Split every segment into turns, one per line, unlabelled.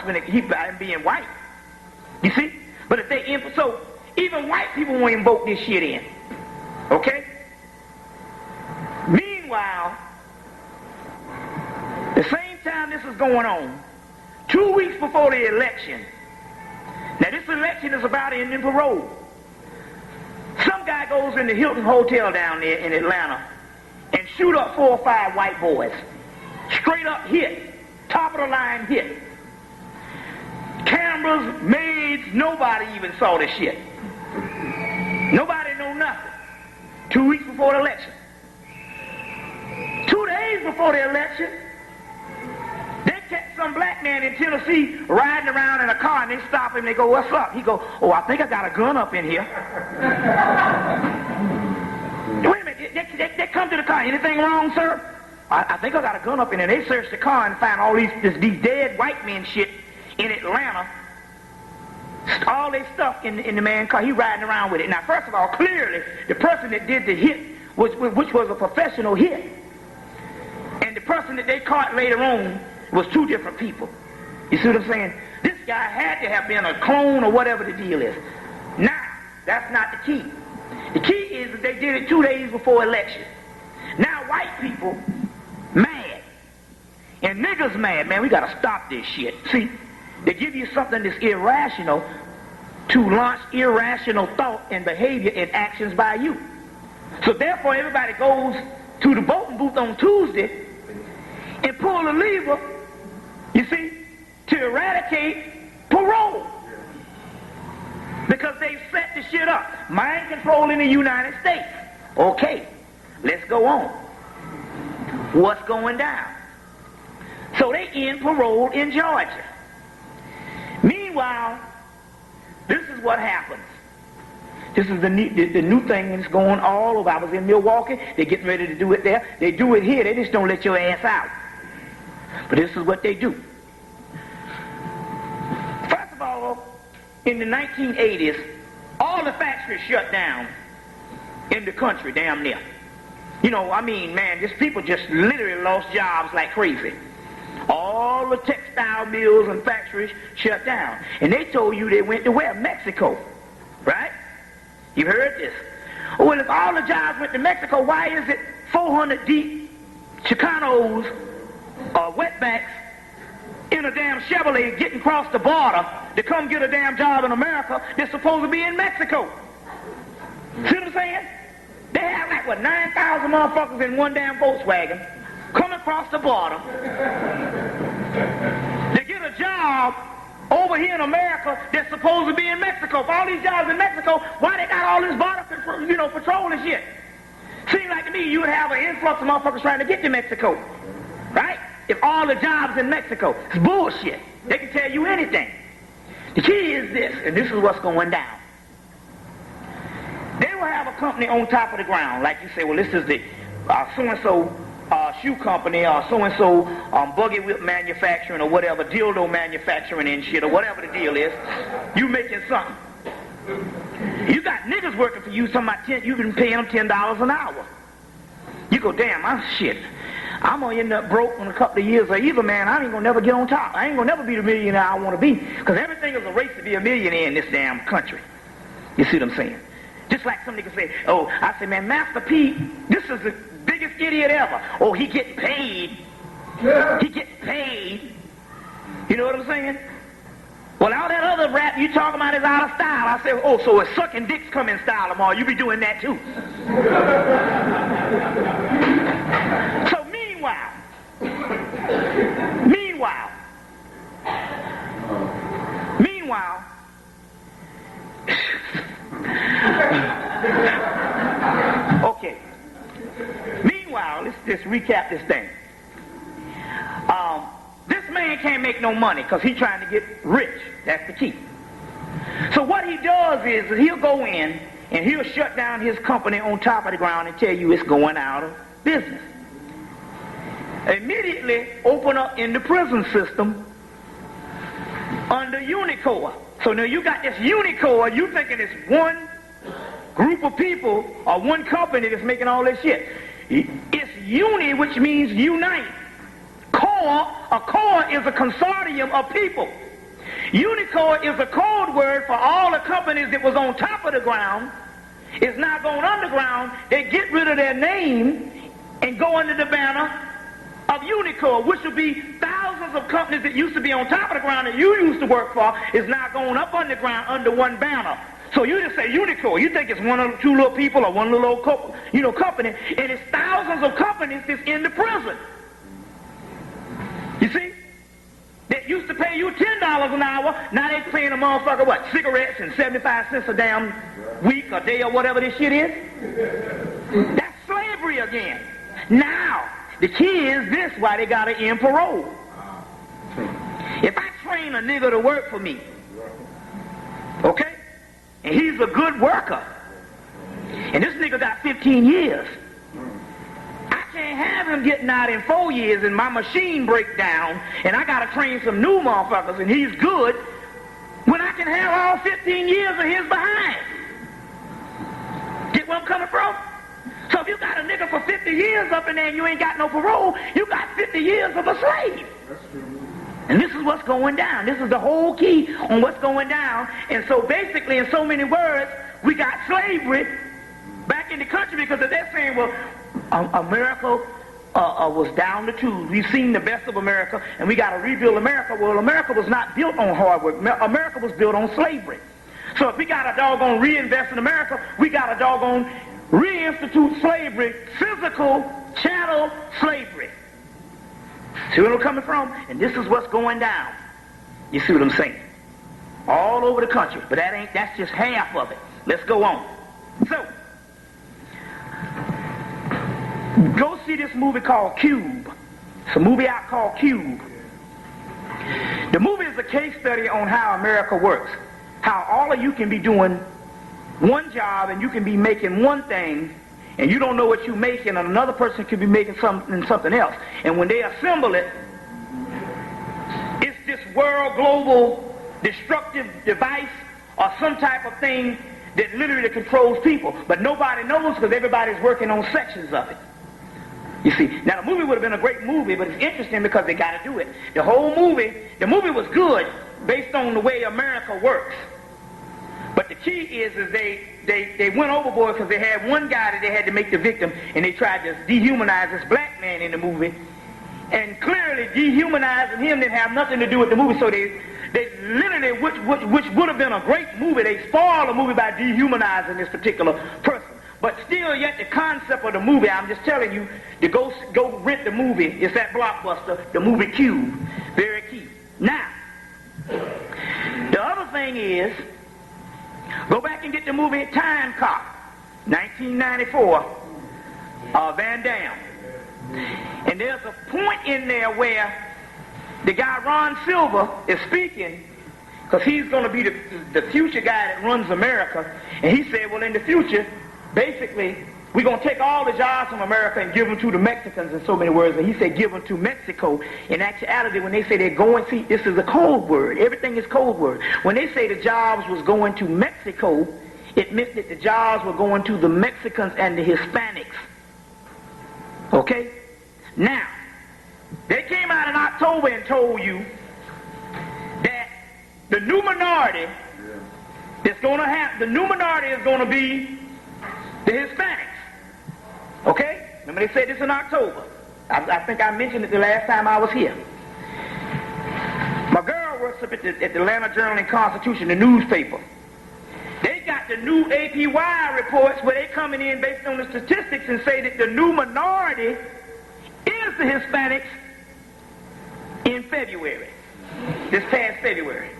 much when he by being white. You see? But if they so even white people won't even vote this shit in. Okay? Meanwhile, the same time this is going on, 2 weeks before the election. Now this election is about ending parole. Some guy goes in the Hilton Hotel down there in Atlanta and shoot up 4 or 5 white boys. Straight up hit. Top of the line hit. Cameras, maids, nobody even saw this shit. Nobody know nothing. 2 weeks before the election. 2 days before the election, they catch some black man in Tennessee riding around in a car, and they stop him. They go, "What's up?" He go, "Oh, I think I got a gun up in here." Wait a minute, they come to the car. "Anything wrong, sir?" I think I got a gun up in there. They search the car and find all these dead white men shit in Atlanta. All their stuff in the man's car. He riding around with it. Now, first of all, clearly, the person that did the hit, which was a professional hit, and the person that they caught later on was 2 different people. You see what I'm saying? This guy had to have been a clone or whatever the deal is. Now, that's not the key. The key is that they did it 2 days before election. Now, white people mad. And niggas mad. Man, we got to stop this shit. See, they give you something that's irrational to launch irrational thought and behavior and actions by you. So therefore, everybody goes to the voting booth on Tuesday and pull the lever, you see, to eradicate parole. Because they set the shit up. Mind control in the United States. Okay, let's go on. What's going down? So they end parole in Georgia. Meanwhile, this is what happens. This is the new thing that's going all over. I was in Milwaukee. They're getting ready to do it there. They do it here. They just don't let your ass out. But this is what they do. First of all, in the 1980s, all the factories shut down in the country, damn near. You know, I mean, man, just people just literally lost jobs like crazy. All the textile mills and factories shut down. And they told you they went to where? Mexico. Right? You've heard this. Well, if all the jobs went to Mexico, why is it 400 deep Chicanos or wetbacks in a damn Chevrolet getting across the border to come get a damn job in America that's supposed to be in Mexico? See what I'm saying? They have like, what, 9,000 motherfuckers in one damn Volkswagen come across the border to get a job over here in America that's supposed to be in Mexico. For all these jobs in Mexico, why they got all this border control, patrol and shit? Seems like to me you would have an influx of motherfuckers trying to get to Mexico, right? If all the jobs in Mexico, it's bullshit. They can tell you anything. The key is this, and this is what's going down. They will have a company on top of the ground, like you say, well, this is the so-and-so shoe company or so-and-so buggy whip manufacturing or whatever, dildo manufacturing and shit or whatever the deal is. You making something. You got niggas working for you, talking about you've been paying them $10 an hour. You go, damn, I'm going to end up broke in a couple of years or either, man, I ain't going to never get on top. I ain't going to never be the millionaire I want to be because everything is a race to be a millionaire in this damn country. You see what I'm saying? Just like some niggas say, oh, I say, man, Master P, this is the biggest idiot ever. Oh, he getting paid. Yeah. He getting paid. You know what I'm saying? Well, all that other rap you talking about is out of style. I say, oh, so if sucking dicks come in style tomorrow, you be doing that too. So meanwhile, okay. Meanwhile, let's just recap this thing. This man can't make no money because he's trying to get rich. That's the key. So what he does is he'll go in and he'll shut down his company on top of the ground and tell you it's going out of business. Immediately open up in the prison system under Unicor. So now you got this Unicor, you thinking it's one group of people or one company that's making all this shit. It's uni, which means unite. A core is a consortium of people. Unicode is a code word for all the companies that was on top of the ground. It's now going underground. They get rid of their name and go under the banner of Unicode, which would be thousands of companies that used to be on top of the ground that you used to work for is now going up underground under one banner. So you just say Unicode. You think it's one or two little people or one little company, and it's thousands of companies that's in the prison. You see? That used to pay you $10 an hour, now they paying a motherfucker, what, cigarettes and 75 cents a damn week or day or whatever this shit is? That's slavery again. Now, the key is this, why they got to end parole. If I train a nigga to work for me, okay, and he's a good worker, and this nigga got 15 years, can't have him getting out in 4 years and my machine break down and I got to train some new motherfuckers and he's good when I can have all 15 years of his behind. Get where I'm coming from? So if you got a nigga for 50 years up in there and you ain't got no parole, you got 50 years of a slave. And this is what's going down. This is the whole key on what's going down. And so basically, in so many words, we got slavery back in the country because if they're saying, well, America was down the tubes. We've seen the best of America, and we got to rebuild America. Well, America was not built on hard work. America was built on slavery. So if we got to doggone reinvest in America, we got to doggone reinstitute slavery, physical chattel slavery. See where I'm coming from? And this is what's going down. You see what I'm saying? All over the country. But that's just half of it. Let's go on. So, go see this movie called Cube. It's a movie out called Cube. The movie is a case study on how America works. How all of you can be doing one job and you can be making one thing and you don't know what you're making and another person could be making something else. And when they assemble it, it's this world global destructive device or some type of thing that literally controls people. But nobody knows because everybody's working on sections of it. You see, now the movie would have been a great movie, but it's interesting because they got to do it. The movie was good based on the way America works. But the key is they went overboard because they had one guy that they had to make the victim, and they tried to dehumanize this black man in the movie. And clearly dehumanizing him didn't have nothing to do with the movie, so they literally, which would have been a great movie, they spoiled the movie by dehumanizing this particular person. But still, yet the concept of the movie, I'm just telling you, to go rent the movie. It's that Blockbuster, the movie Cube. Very key. Now, the other thing is, go back and get the movie Time Cop, 1994, Van Damme. And there's a point in there where the guy Ron Silver is speaking, because he's going to be the future guy that runs America. And he said, well, in the future, basically, we're going to take all the jobs from America and give them to the Mexicans in so many words. And he said give them to Mexico. In actuality, when they say they're going, see, this is a code word. Everything is code word. When they say the jobs was going to Mexico, it meant that the jobs were going to the Mexicans and the Hispanics. Okay? Now, they came out in October and told you that the new minority that's going to happen, the new minority is going to be the Hispanics. Okay? Remember they said this in October. I think I mentioned it the last time I was here. My girl works up at the Atlanta Journal and Constitution, the newspaper. They got the new APY reports where they coming in based on the statistics and say that the new minority is the Hispanics in February. This past February.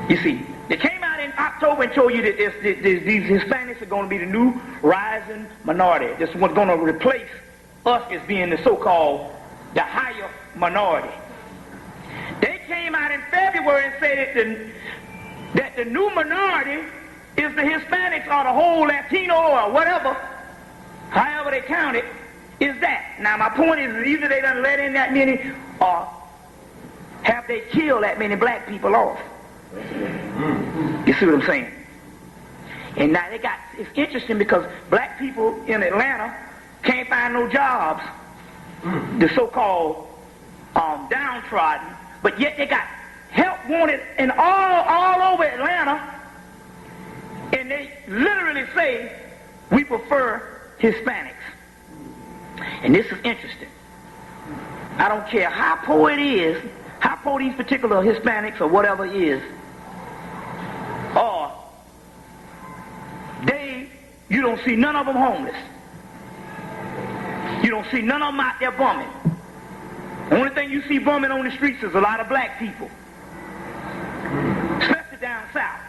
You see, they came out in October and told you that these Hispanics are going to be the new rising minority. This one's going to replace us as being the so-called, the higher minority. They came out in February and said that the new minority is the Hispanics or the whole Latino or whatever, however they count it, is that. Now my point is either they done let in that many or have they killed that many black people off. You see what I'm saying? And now it's interesting because black people in Atlanta can't find no jobs, the so-called downtrodden, but yet they got help whites want it in all over Atlanta, and they literally say we prefer Hispanics. And this is interesting. I don't care how poor it is, how poor these particular Hispanics or whatever it is, or you don't see none of them homeless. You don't see none of them out there bumming. The only thing you see bumming on the streets is a lot of black people, especially down south.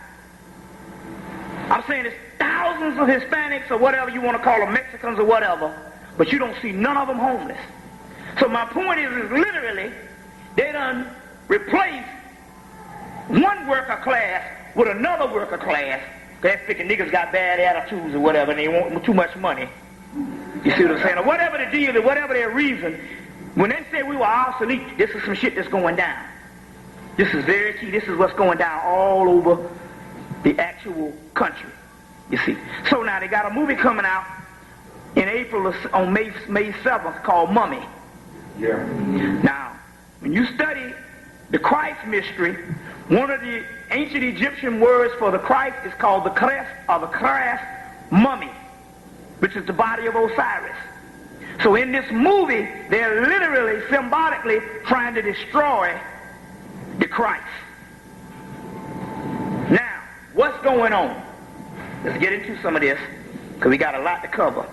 I'm saying there's thousands of Hispanics or whatever you want to call them, Mexicans or whatever, but you don't see none of them homeless. So my point is literally, they done replaced one worker class with another worker class. They're thinking niggas got bad attitudes or whatever, and they want too much money. You see what I'm saying? Or whatever the deal is, whatever their reason, when they say we were obsolete, this is some shit that's going down. This is very key. This is what's going down all over the actual country. You see. So now they got a movie coming out in April on May 7th called Mummy.
Yeah.
Now, when you study the Christ mystery, one of the ancient Egyptian words for the Christ is called the crest or the Christ mummy, which is the body of Osiris. So in this movie, they're literally, symbolically trying to destroy the Christ. Now, what's going on? Let's get into some of this, because we got a lot to cover.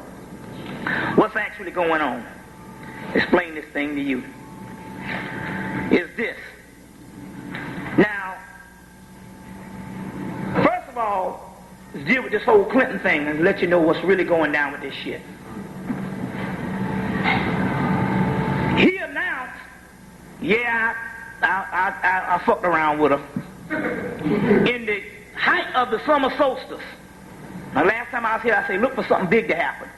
What's actually going on? Explain this thing to you. Is this. Now, first of all, let's deal with this whole Clinton thing and let you know what's really going down with this shit. He announced, yeah, I fucked around with her in the height of the summer solstice. Now, last time I was here, I said, look for something big to happen.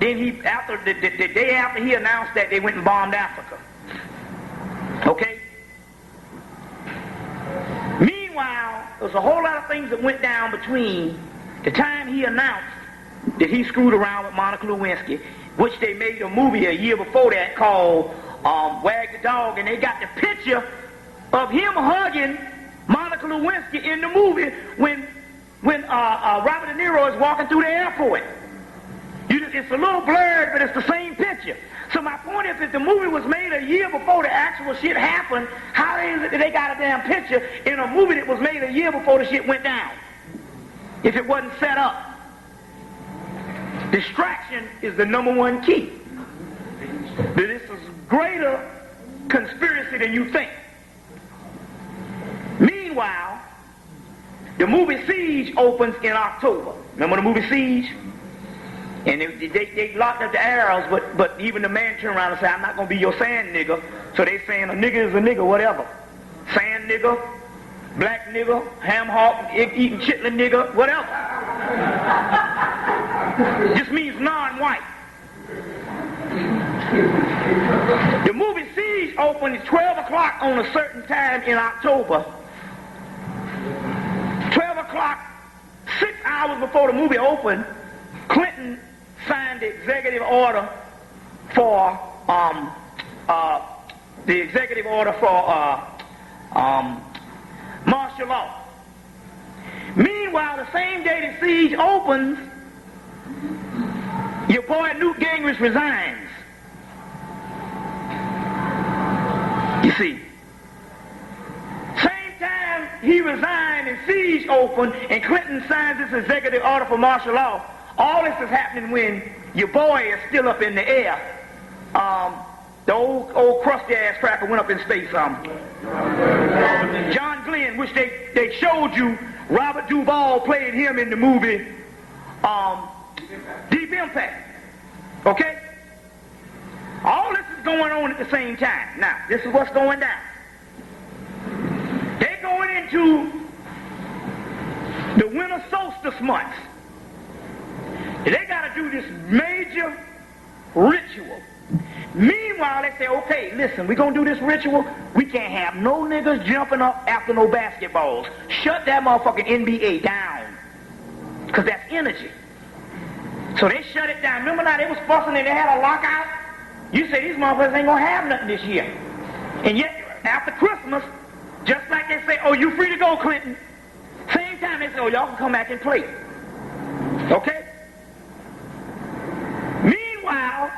Then he, after the day after he announced that, they went and bombed Africa. Okay? Meanwhile, there was a whole lot of things that went down between the time he announced that he screwed around with Monica Lewinsky, which they made a movie a year before that called Wag the Dog, and they got the picture of him hugging Monica Lewinsky in the movie when Robert De Niro is walking through the airport. It's a little blurred, but it's the same picture. So my point is, if the movie was made a year before the actual shit happened, how is it that they got a damn picture in a movie that was made a year before the shit went down? If it wasn't set up. Distraction is the number one key. This is greater conspiracy than you think. Meanwhile, the movie Siege opens in October. Remember the movie Siege? And they locked up the arrows, but even the man turned around and said, I'm not going to be your sand nigga. So they saying a nigga is a nigga, whatever. Sand nigga, black nigga, ham hock, eating chitlin nigga, whatever. Just means non-white. The movie Siege opened at 12 o'clock on a certain time in October. 12 o'clock, 6 hours before the movie opened, Clinton signed the executive order for martial law. Meanwhile, the same day the Siege opens, your boy Newt Gingrich resigns. You see, same time he resigned and Siege opened and Clinton signs this executive order for martial law. All this is happening when your boy is still up in the air. The old crusty ass cracker went up in space. John Glenn, which they showed you, Robert Duvall played him in the movie Deep Impact. Okay? All this is going on at the same time. Now, this is what's going down. They're going into the winter solstice months. They got to do this major ritual. Meanwhile, they say, okay, listen, we're going to do this ritual. We can't have no niggas jumping up after no basketballs. Shut that motherfucking NBA down. Because that's energy. So they shut it down. Remember now, they was fussing and they had a lockout? You say these motherfuckers ain't going to have nothing this year. And yet, after Christmas, just like they they say, oh, you free to go, Clinton. Same time they say, oh, y'all can come back and play. Okay? Meanwhile,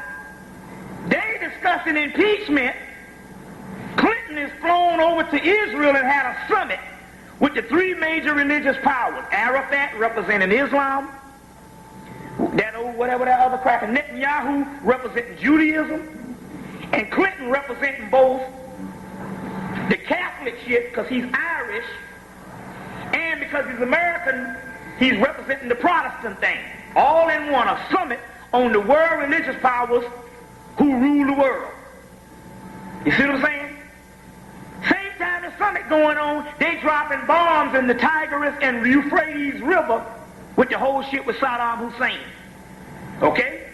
they discussing impeachment. Clinton is flown over to Israel and had a summit with the three major religious powers. Arafat representing Islam, that old whatever that other crap, and Netanyahu representing Judaism, and Clinton representing both the Catholic shit because he's Irish, and because he's American, he's representing the Protestant thing. All in one, a summit on the world religious powers who rule the world. You see what I'm saying? Same time the summit going on, they dropping bombs in the Tigris and the Euphrates River with the whole shit with Saddam Hussein. Okay?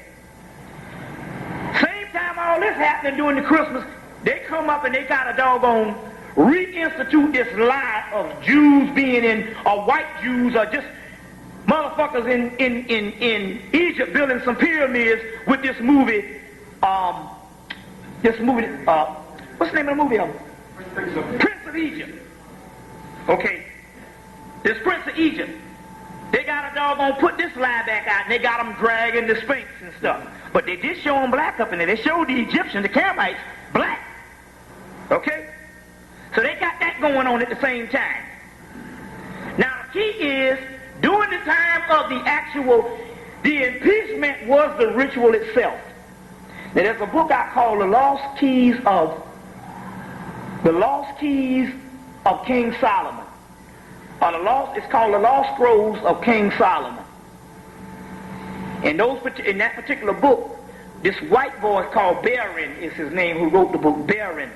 Same time all this happening during the Christmas, they come up and they got a doggone reinstitute this lie of Jews being in, or white Jews, or just motherfuckers in Egypt building some pyramids with this movie, what's the name of the movie? Prince of Egypt. Okay. This Prince of Egypt. They got a doggone put this lie back out, and they got them dragging the Sphinx and stuff. But they did show them black up in there. They showed the Egyptians, the Canaanites, black. Okay? So they got that going on at the same time. Now the key is, during the time of the impeachment was the ritual itself. Now there's a book I call The Lost Keys of King Solomon. It's called The Lost Scrolls of King Solomon. And in that particular book, this white boy called Barron is his name, who wrote the book, Barron.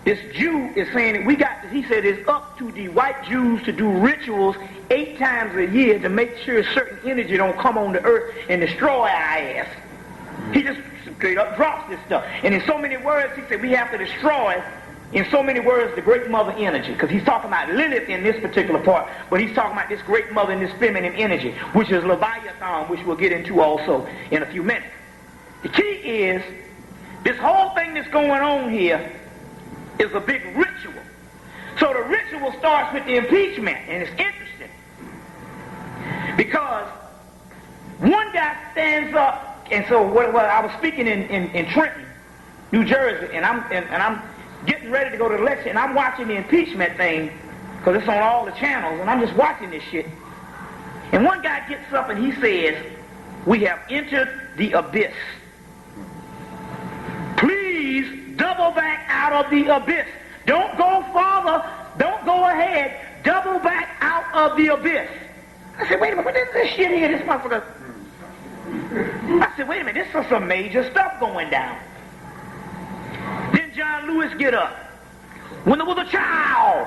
This Jew is saying that he said it's up to the white Jews to do rituals 8 times a year to make sure certain energy don't come on the earth and destroy our ass. He just straight up drops this stuff. And in so many words, he said we have to destroy, in so many words, the great mother energy. Because he's talking about Lilith in this particular part, but he's talking about this great mother and this feminine energy, which is Leviathan, which we'll get into also in a few minutes. The key is, this whole thing that's going on here is a big ritual. So the ritual starts with the impeachment, and it's interesting because one guy stands up, and so I was speaking in Trenton, New Jersey, and I'm getting ready to go to the lecture, and I'm watching the impeachment thing because it's on all the channels, and I'm just watching this shit. And one guy gets up and he says, "We have entered the abyss. Please double back out of the abyss. Don't go farther. Don't go ahead. Double back out of the abyss." I said, wait a minute, what is this shit here? This motherfucker. I said, wait a minute, this is some major stuff going down. Then John Lewis get up. When there was a child,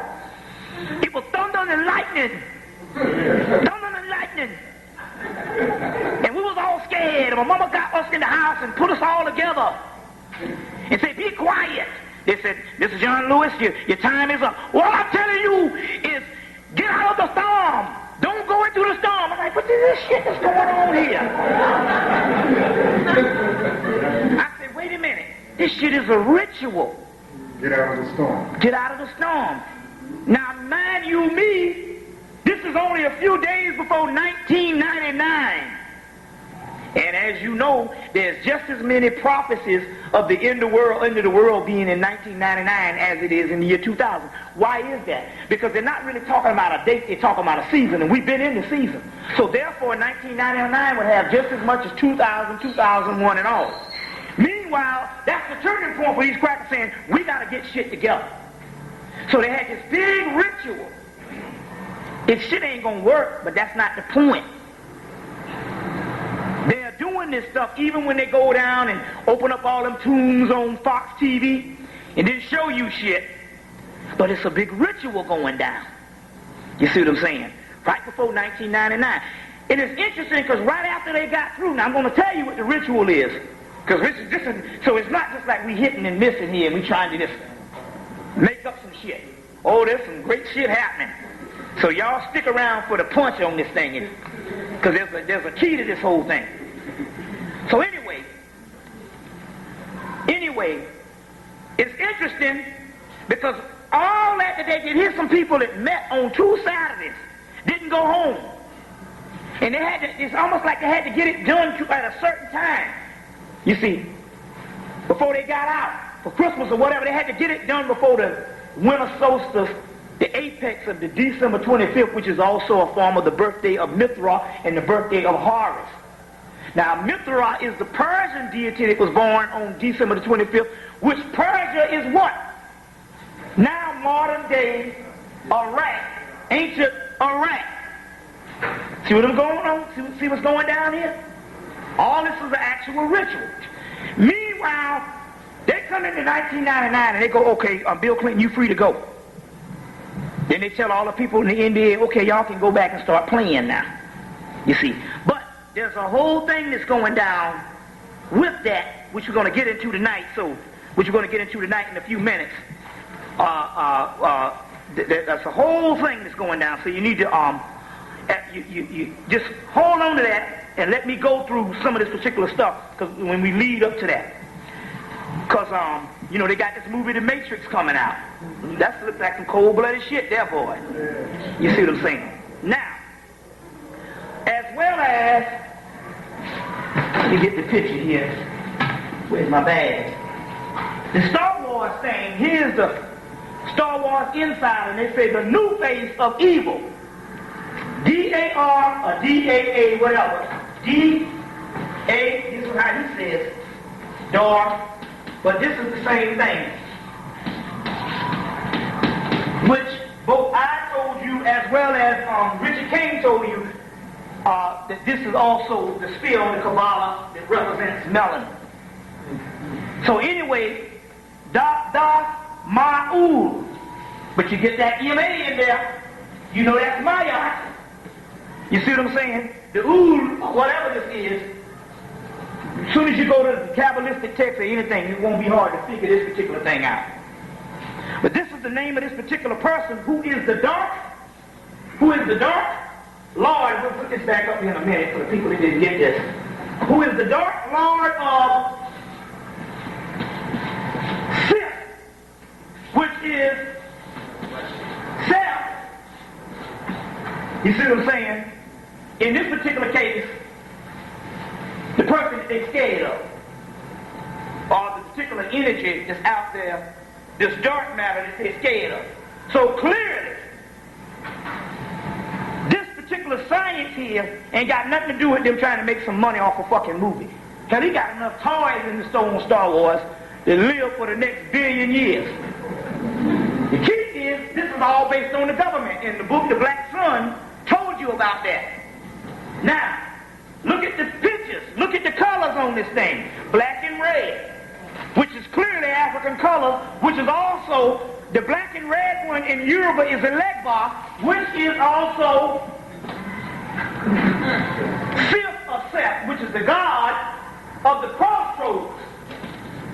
it was thunder and lightning. Thunder and lightning. And we was all scared. And my mama got us in the house and put us all together and said, be quiet. They said, this is John Lewis, your time is up. All I'm telling you is get out of the storm. Don't go into the storm. I'm like, what is this shit that's going on here? I said, wait a minute. This shit is a ritual.
Get out of the storm.
Get out of the storm. Now, mind you me, this is only a few days before 1999. And as you know, there's just as many prophecies of the end of the world being in 1999 as it is in the year 2000. Why is that? Because they're not really talking about a date, they're talking about a season, and we've been in the season. So therefore, 1999 would have just as much as 2000, 2001, and all. Meanwhile, that's the turning point for these crackers saying, we got to get shit together. So they had this big ritual. It shit ain't going to work, but that's not the point. They're doing this stuff even when they go down and open up all them tombs on Fox TV and then show you shit. But it's a big ritual going down. You see what I'm saying? Right before 1999. And it's interesting because right after they got through, now I'm going to tell you what the ritual is. Because so it's not just like we hitting and missing here and we trying to just make up some shit. Oh, there's some great shit happening. So y'all stick around for the punch on this thing. Because there's a key to this whole thing. So anyway, it's interesting because all that they did. Here's some people that met on 2 Saturdays, didn't go home. And they had to, it's almost like they had to get it done at a certain time. You see, before they got out for Christmas or whatever, they had to get it done before the winter solstice, the apex of the December 25th, which is also a form of the birthday of Mithra and the birthday of Horus. Now, Mithra is the Persian deity that was born on December the 25th, which Persia is what? Now modern day Iraq, ancient Iraq. See what I'm going on? See what's going down here? All this is an actual ritual. Meanwhile, they come into 1999 and they go, okay, Bill Clinton, you free to go. Then they tell all the people in the NBA, okay, y'all can go back and start playing now. You see. But there's a whole thing that's going down with that, which we're going to get into tonight. Which we're going to get into tonight in a few minutes. That's a whole thing that's going down. So you need to you just hold on to that and let me go through some of this particular stuff, because when we lead up to that, because you know, they got this movie The Matrix coming out. That looks like some cold-blooded shit there, boy. You see what I'm saying? Now, as well as, let me get the picture here. Where's my bag? The Star Wars thing, here's the Star Wars Insider, and they say the new face of evil. D-A-R or D-A-A, whatever. D-A, this is how he says, dark, but this is the same thing. Which both I told you as well as Richard King told you that this is also the sphere on the Kabbalah that represents melanin. So anyway, dogma, but you get that M-A in there, you know that's Maya. You see what I'm saying? The whatever this is, as soon as you go to the Kabbalistic text or anything, it won't be hard to figure this particular thing out. But this is the name of this particular person who is the dark. Who is the dark Lord? We'll put this back up here in a minute for the people that didn't get this. Who is the dark Lord of Sith, which is self. You see what I'm saying? In this particular case, the person that they're scared of, or the particular energy that's out there, this dark matter that they're scared of. So clearly, this particular science here ain't got nothing to do with them trying to make some money off a fucking movie. Hell, he got enough toys in the store on Star Wars to live for the next billion years. The key is, this is all based on the government. In the book, The Black Sun, told you about that. Now, look at the pictures. Look at the colors on this thing. Black and red, which is clearly African color, which is also, the black and red one in Yoruba is a legba, which is also Fifth of Seth, which is the god of the crossroads.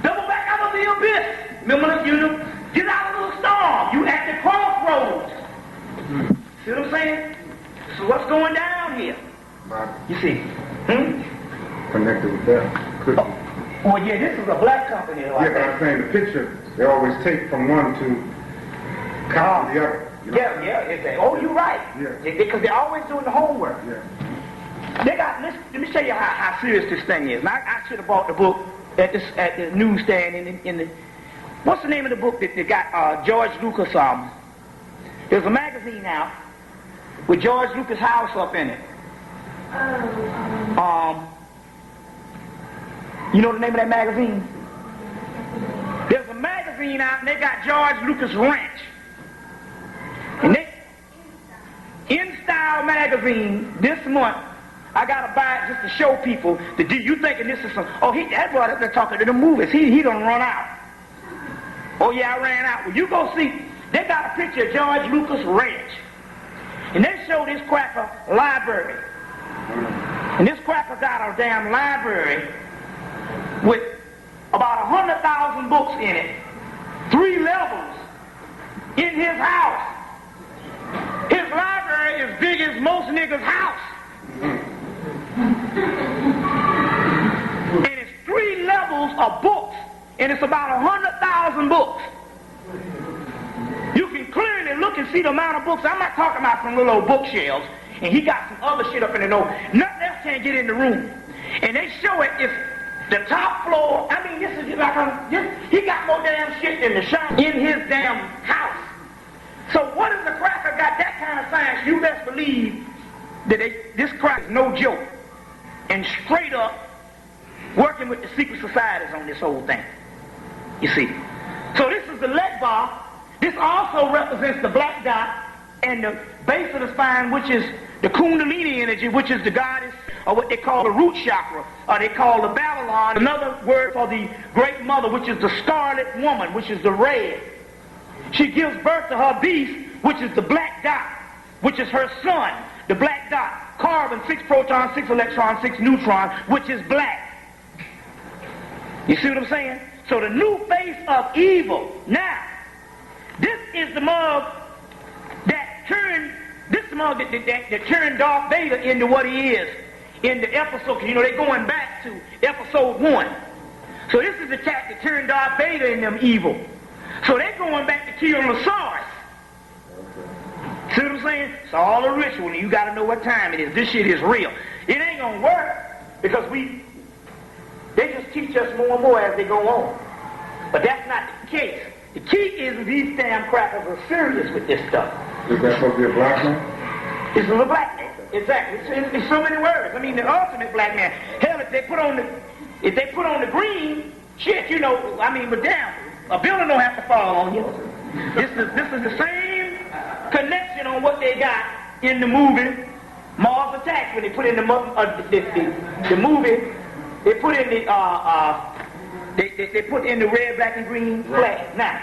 Double back out of the abyss. Remember, you know, get out of the storm. You at the crossroads. See what I'm saying? So what's going down here? You see?
Connected with that. Could be.
Well, yeah, this is a black company.
Yeah, but I'm saying the picture, they always take from one to copy the other. You know?
Yeah. Oh, you're right.
Yeah.
Because they're always doing the homework.
Yeah.
They got. Let me show you how serious this thing is. Now, I should have bought the book at the newsstand in the. What's the name of the book that they got George Lucas? There's a magazine out with George Lucas' house up in it. You know the name of that magazine? There's a magazine out and they got George Lucas Ranch. And they, In Style magazine this month, I gotta buy it just to show people that you thinking this is some, that boy they're talking to the movies, he done run out. Oh yeah, I ran out. Well, you go see, they got a picture of George Lucas Ranch. And they show this cracker library. And this cracker got a damn library with about 100,000 books in it. 3 levels in his house. His library is big as most niggas' house. And it's 3 levels of books. And it's about 100,000 books. can clearly look and see the amount of books. I'm not talking about some little old bookshelves. And he got some other shit up in the nose. Nothing else can't get in the room. And they show it. It's the top floor. I mean, this is like he got more damn shit than the shop in his damn house. So what if the cracker got that kind of science? You best believe that this crack is no joke. And straight up working with the secret societies on this whole thing. You see. So this is the leg bar. This also represents the black dot and the base of the spine, which is the kundalini energy, which is the goddess, or what they call the root chakra, or they call the Babylon. Another word for the great mother, which is the scarlet woman, which is the red. She gives birth to her beast, which is the black dot, which is her son, the black dot. Carbon, 6 protons, 6 electrons, 6 neutrons, which is black. You see what I'm saying? So the new face of evil. Now, this is the mug that turned that turned Darth Vader into what he is in the episode. You know, they're going back to episode 1. So this is the cat that turned Darth Vader in them evil. So they're going back to kill the source. See what I'm saying? It's all a ritual, and you got to know what time it is. This shit is real. It ain't going to work because they just teach us more and more as they go on. But that's not the case. The key is these damn crackers are serious with this stuff.
Is that supposed to be a black man?
This is a black man. Exactly. It's so many words. I mean, the ultimate black man. Hell, if they put on the green, shit, you know, I mean, but damn, a building don't have to fall on you. This is the same connection on what they got in the movie Mars Attacks when they put in the movie. They put in they put in the red, black, and green flag. Now,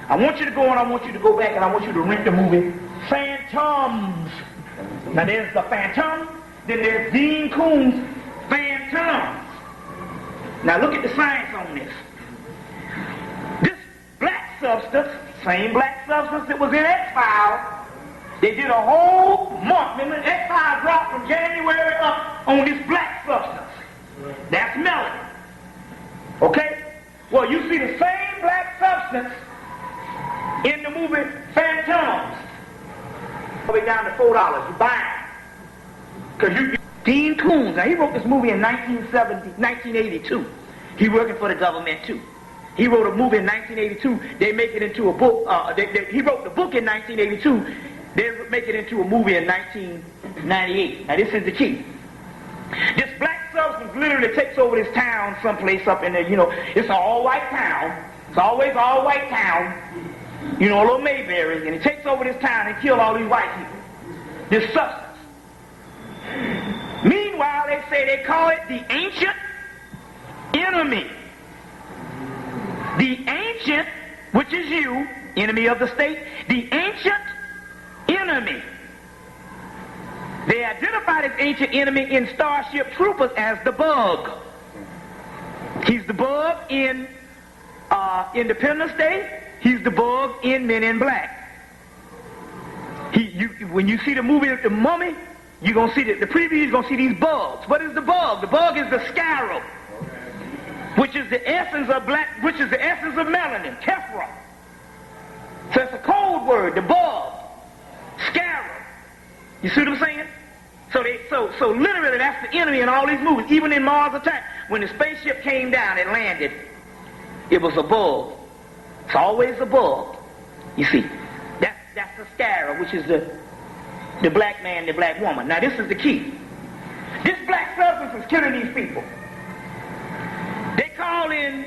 I want you to go and I want you to go back and I want you to rent the movie Phantoms. Now there's the Phantom, then there's Dean Koontz Phantoms. Now look at the science on this. This black substance, same black substance that was in X-Files, they did a whole month. Remember, X-Files dropped from January up on this black substance. That's melanin. Okay? Well, you see the same black substance in the movie Phantoms. All the way down to $4. You buy it. Because Dean Koontz, now he wrote this movie in 1982. He working for the government too. He wrote a movie in 1982. They make it into a book. He wrote the book in 1982. They make it into a movie in 1998. Now this is the key. This black substance literally takes over this town someplace up in there. You know, it's an all-white town. It's always all-white town. You know, a little Mayberry. And it takes over this town and kills all these white people. This substance. Meanwhile, they call it the ancient enemy. The ancient, which is you, enemy of the state, the ancient enemy. They identify this ancient enemy in Starship Troopers as the Bug. He's the Bug in Independence Day. He's the Bug in Men in Black. When you see the movie The Mummy, you're going to see the preview, you're going to see these bugs. What is the bug? The bug is the scarab, which is the essence of black, which is the essence of melanin, tephra. So it's a code word, the bug, scarab. You see what I'm saying? So literally that's the enemy in all these movies. Even in Mars Attack, when the spaceship came down and landed, it was a bug. It's always a bug. You see, that's the scarab, which is the black man, the black woman. Now this is the key. This black substance is killing these people. They call in,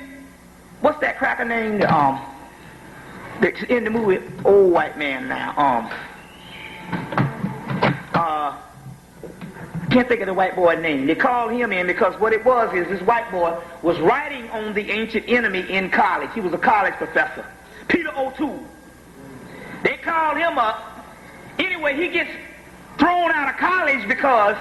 what's that cracker name? That's in the movie Old White Man now. Can't think of the white boy's name. They called him in because what it was is this white boy was writing on the ancient enemy in college. He was a college professor. Peter O'Toole. They called him up. Anyway, he gets thrown out of college because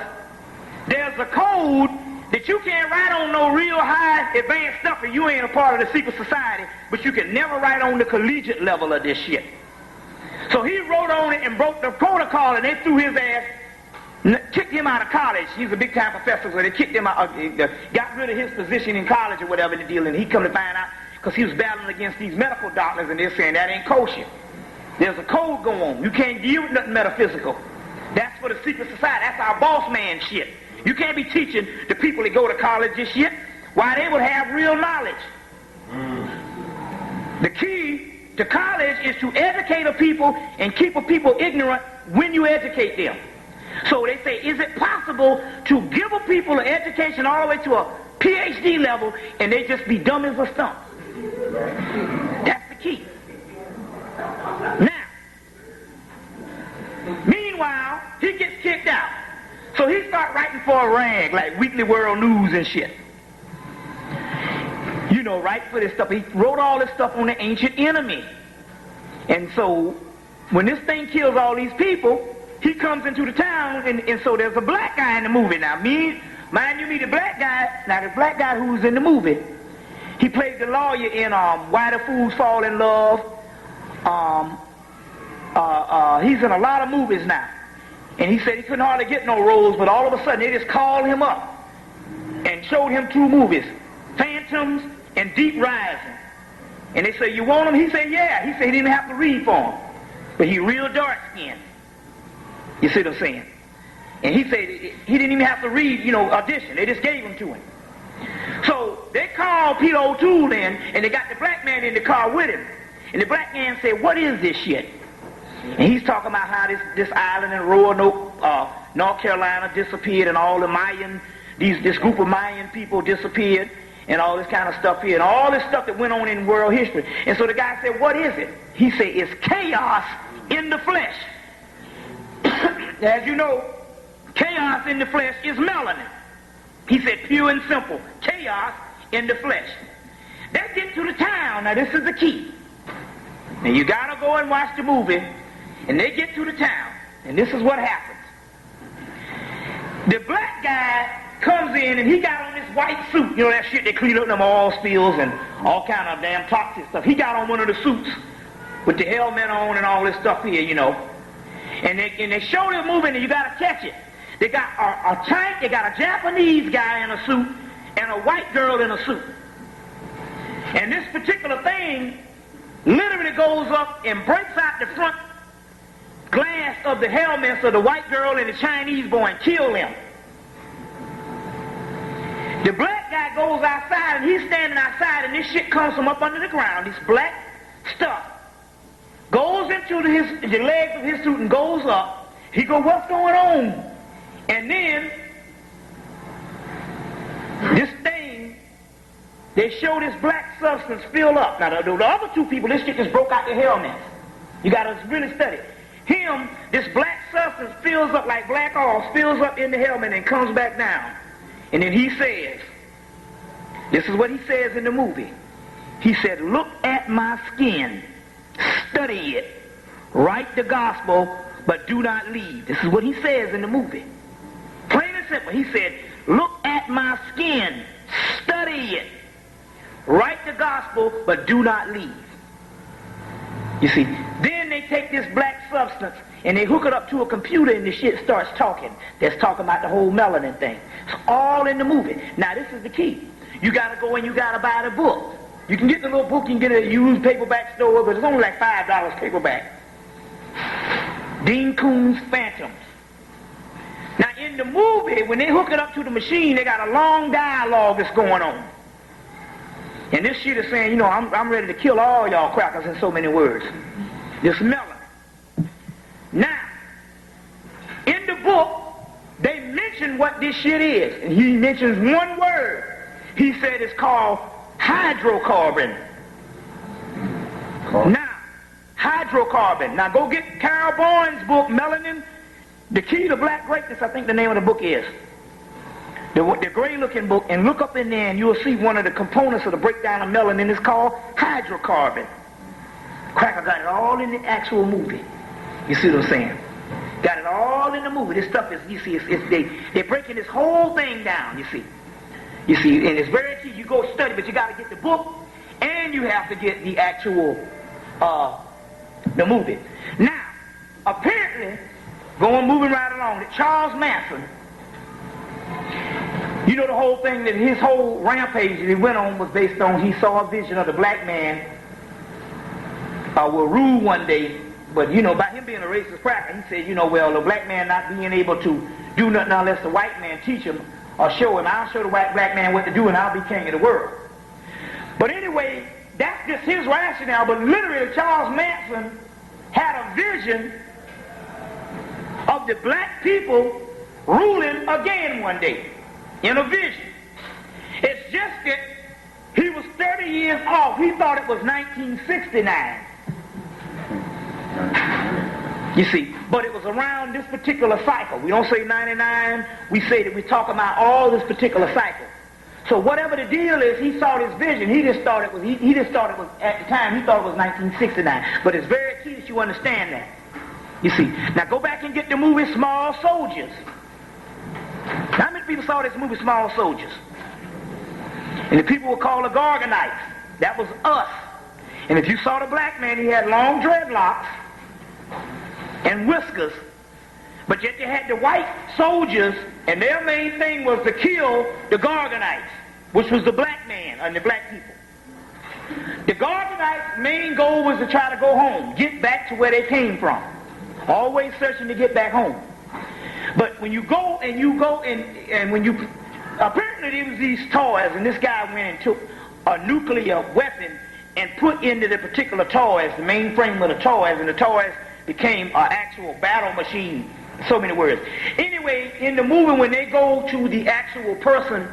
there's a code that you can't write on no real high advanced stuff if you ain't a part of the secret society, but you can never write on the collegiate level of this shit. So he wrote on it and broke the protocol, and they threw his ass, kicked him out of college. He's a big-time professor, so they kicked him out, got rid of his position in college or whatever the deal, and he come to find out because he was battling against these medical doctors, and they're saying that ain't kosher. There's a code going on. You can't deal with nothing metaphysical. That's for the secret society. That's our boss man shit. You can't be teaching the people that go to college this shit while they would have real knowledge. The key to college is to educate a people and keep a people ignorant when you educate them. So they say, is it possible to give a people an education all the way to a PhD level and they just be dumb as a stump? That's the key. Now, meanwhile, he gets kicked out. So he starts writing for a rag like Weekly World News and shit. You know, right for this stuff. He wrote all this stuff on the ancient enemy. And so when this thing kills all these people, he comes into the town, and so there's a black guy in the movie. Now, mind you, the black guy, now the black guy who's in the movie, he plays the lawyer in Why the Fools Fall in Love. He's in a lot of movies now. And he said he couldn't hardly get no roles, but all of a sudden they just called him up and showed him 2 movies, Phantoms and Deep Rising. And they said, you want him? He said, yeah. He said he didn't have to read for him. But he real dark-skinned. You see what I'm saying? And he said he didn't even have to read, audition. They just gave him to him. So they called Peter O'Toole in, and they got the black man in the car with him. And the black man said, what is this shit? And he's talking about how this island in Roanoke, North Carolina disappeared, and all the Mayan, this group of Mayan people disappeared, and all this kind of stuff here, and all this stuff that went on in world history. And so the guy said, what is it? He said, it's chaos in the flesh. As you know, chaos in the flesh is melanin. He said, pure and simple, chaos in the flesh. They get to the town. Now this is the key. Now you gotta go and watch the movie, and they get to the town, and this is what happens. The black guy comes in, and he got on this white suit. You know that shit they clean up them oil spills and all kind of damn toxic stuff. He got on one of the suits with the helmet on and all this stuff here, And they show the movie, and you got to catch it. They got they got a Japanese guy in a suit and a white girl in a suit. And this particular thing literally goes up and breaks out the front glass of the helmets of the white girl and the Chinese boy and kill them. The black guy goes outside, and he's standing outside, and this shit comes from up under the ground, this black stuff. Goes into the legs of his suit and goes up. He goes, what's going on? And then, this thing, they show this black substance fill up. Now, the other 2 people, this shit just broke out their helmets. You got to really study. Him, this black substance fills up like black oil, fills up in the helmet and comes back down. And then he says, this is what he says in the movie. He said, look at my skin. Study it. Write the gospel, but do not leave. This is what he says in the movie. Plain and simple. He said, look at my skin. Study it. Write the gospel, but do not leave. You see, then they take this black substance and they hook it up to a computer, and the shit starts talking. That's talking about the whole melanin thing. It's all in the movie. Now, this is the key. You got to go and you got to buy the book. You can get the little book, you can get a used paperback store, but it's only like $5 paperback. Dean Koontz Phantoms. Now, in the movie, when they hook it up to the machine, they got a long dialogue that's going on. And this shit is saying, I'm ready to kill all y'all crackers in so many words. This melanin. Now, in the book, they mention what this shit is. And he mentions one word. He said it's called hydrocarbon. Now, hydrocarbon. Now, go get Carol Bourne's book, Melanin, The Key to Black Greatness, I think the name of the book is. The gray-looking book, and look up in there, and you'll see one of the components of the breakdown of melanin is called hydrocarbon. Cracker got it all in the actual movie. You see what I'm saying? Got it all in the movie. This stuff is, you see, they're breaking this whole thing down, you see. You see, and it's very key. You go study, but you got to get the book, and you have to get the actual, the movie. Now, apparently, moving right along, that Charles Manson, you know the whole thing, that his whole rampage that he went on was based on he saw a vision of the black man will rule one day But, you know, by him being a racist cracker, he said, you know, well, the black man not being able to do nothing unless the white man teach him or show him. I'll show the white black man what to do and I'll be king of the world. But anyway, that's just his rationale. But literally, Charles Manson had a vision of the black people ruling again one day in a vision. It's just that he was 30 years off. He thought it was 1969. You see, but it was around this particular cycle. We don't say 99. We say that we talk about all this particular cycle. So whatever the deal is, he saw this vision. He just thought it was. He just thought it was at the time. He thought it was 1969. But it's very key that you understand that. You see. Now go back and get the movie Small Soldiers. How many people saw this movie Small Soldiers? And the people were called the Gorgonites. That was us. And if you saw the black man, he had long dreadlocks and whiskers. But yet you had the white soldiers, and their main thing was to kill the Gorgonites, which was the black man and the black people. The Gorgonites' main goal was to try to go home, get back to where they came from. Always searching to get back home. But when you go and when you... Apparently there was these toys, and this guy went and took a nuclear weapon and put into the particular toys, the mainframe of the toys, and the toys became an actual battle machine. So many words. Anyway, in the movie, when they go to the actual person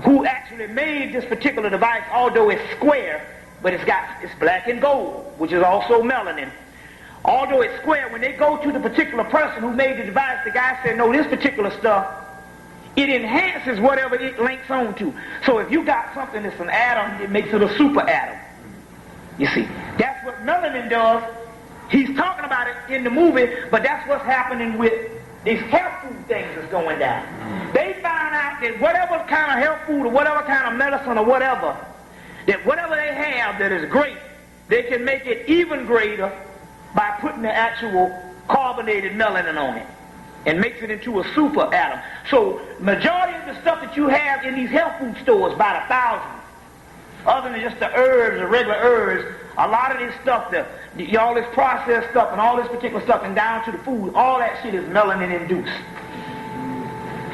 who actually made this particular device, although it's square, but it's black and gold, which is also melanin. Although it's square, when they go to the particular person who made the device, the guy said, no, this particular stuff, it enhances whatever it links on to. So if you got something that's an atom, it makes it a super atom. You see, that's what melanin does. He's talking about it in the movie, but that's what's happening with these health food things that's going down. They found out that whatever kind of health food or whatever kind of medicine or whatever, that whatever they have that is great, they can make it even greater by putting the actual carbonated melanin on it and makes it into a super atom. So majority of the stuff that you have in these health food stores by the thousands, other than just the herbs, the regular herbs, a lot of this stuff, all this processed stuff and all this particular stuff and down to the food, all that shit is melanin induced.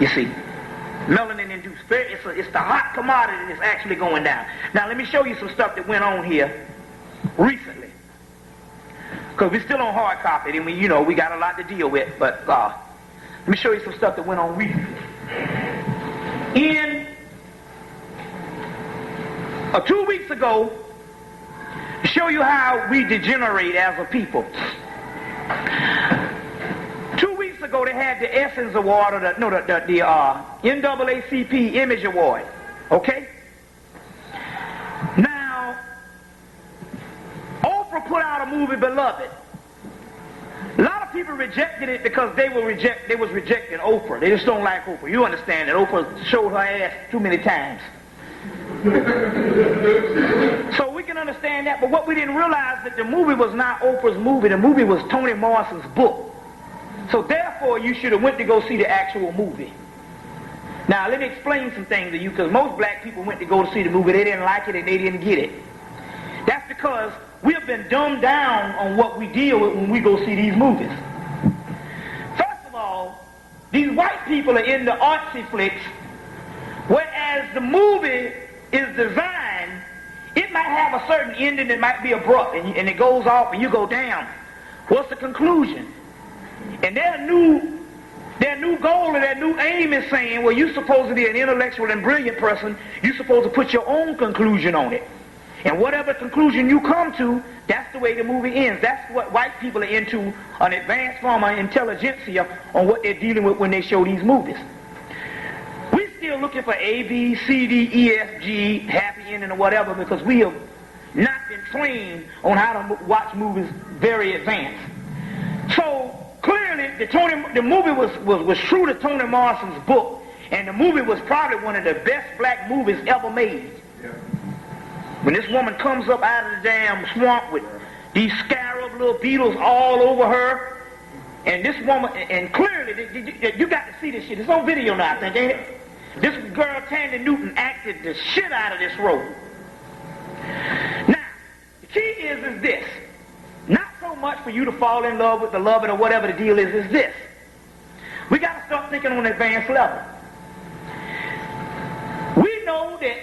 You see, melanin induced. It's the hot commodity that's actually going down. Now let me show you some stuff that went on here recently. Because we're still on hard copy and we got a lot to deal with, but let me show you some stuff that went on recently. In 2 weeks ago, to show you how we degenerate as a people. 2 weeks ago, they had the Essence Award, or the NAACP Image Award. Okay? Now, Oprah put out a movie, Beloved. A lot of people rejected it because they was rejecting Oprah. They just don't like Oprah. You understand that Oprah showed her ass too many times. So we can understand that, but what we didn't realize that the movie was not Oprah's movie. The movie was Toni Morrison's book. So therefore, you should have went to go see the actual movie. Now, let me explain some things to you, because most black people went to go to see the movie. They didn't like it and they didn't get it. That's because we have been dumbed down on what we deal with when we go see these movies. First of all, these white people are in the artsy flicks, whereas the movie is designed, it might have a certain ending that might be abrupt, and it goes off and you go, damn, what's the conclusion? And their new goal or their new aim is saying, well, you're supposed to be an intellectual and brilliant person, you're supposed to put your own conclusion on it. And whatever conclusion you come to, that's the way the movie ends. That's what white people are into, an advanced form of intelligentsia on what they're dealing with when they show these movies. We're still looking for A, B, C, D, E, F, G, happy ending or whatever, because we have not been trained on how to watch movies very advanced. So clearly, the movie was true to Toni Morrison's book, and the movie was probably one of the best black movies ever made. Yeah. When this woman comes up out of the damn swamp with these scarab little beetles all over her, and this woman, and clearly, you got to see this shit. It's on video now, I think, ain't it? This girl, Tandy Newton, acted the shit out of this role. Now, the key is this. Not so so much for you to fall in love with the Beloved or whatever the deal is this. We got to start thinking on an advanced level. We know that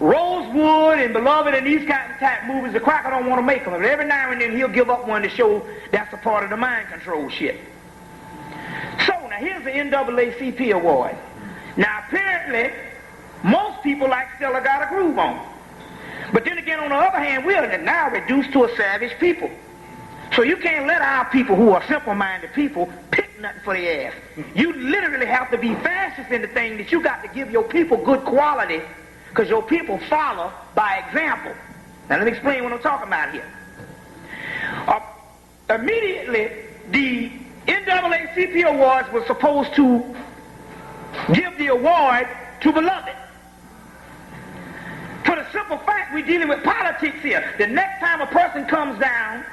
Rosewood and Beloved and these kind of type movies, the cracker don't want to make them. But every now and then he'll give up one to show that's a part of the mind control shit. So now here's the NAACP award. Now apparently, most people like Stella Got a Groove On. But then again, on the other hand, we are now reduced to a savage people. So you can't let our people who are simple-minded people pick nothing for their ass. You literally have to be fascist in the thing that you got to give your people good quality because your people follow by example. Now let me explain what I'm talking about here. Immediately, the NAACP Awards was supposed to give the award to Beloved. For the simple fact we're dealing with politics here. The next time a person comes down